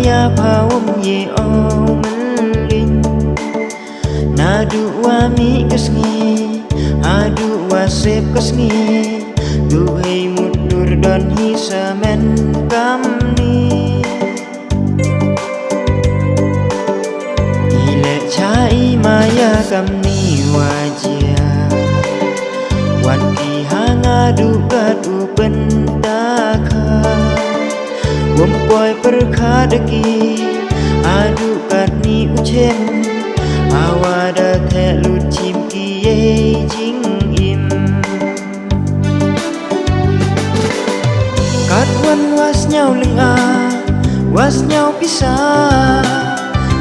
ya pawum ye omelin nadu wa mi kesngi adu wa sep kesngi duhai mudur don hisamen kamni ile chai maya kamni wajia wan ki hanga du kadu pendaka Wempoi perkhadaki adu katni ucem awada thelu chimki ye jing im katwan was nhau linga was nhau pisah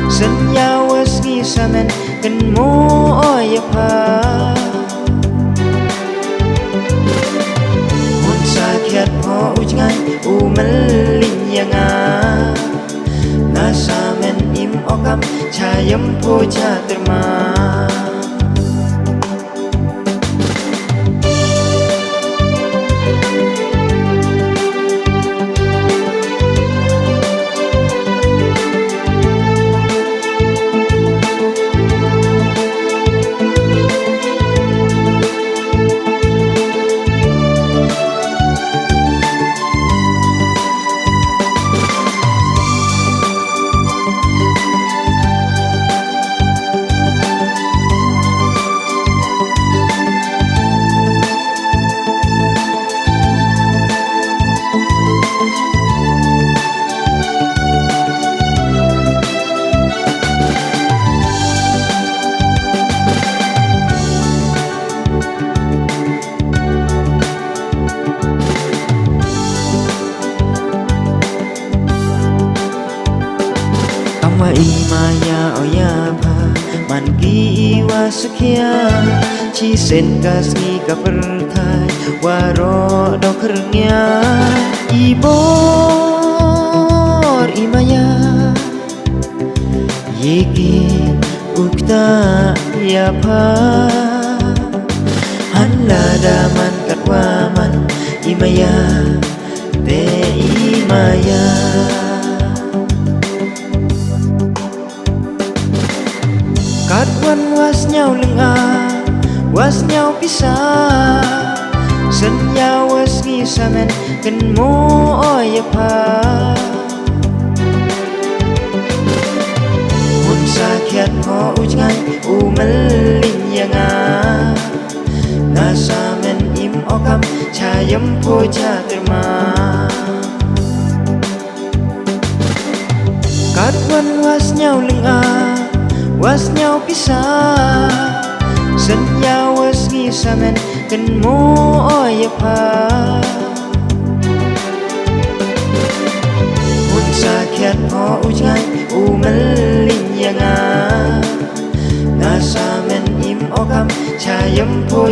senya was ngisamen ken mo oyapa mun sakit po ujngai umelin yanga nasamen im okam chayam po chaterma Wa imaya oyapa man gi wa sakya chi sen kasni ka perthai waro do kernya ibor imaya yegi ukta yapa hanla daman katwaman imaya te imaya Katwan was nhau lenga was nhau pisah senya was ngisamen ken mo oyapa mun sakit po ujngai umelin yanga nasamen im okam chayam po chaterma Katwan was nhau lenga was nhau pisah senya was ngisamen ken mo oyapa mun sakit po ujngai umelin yanga nasamen im okam chayam po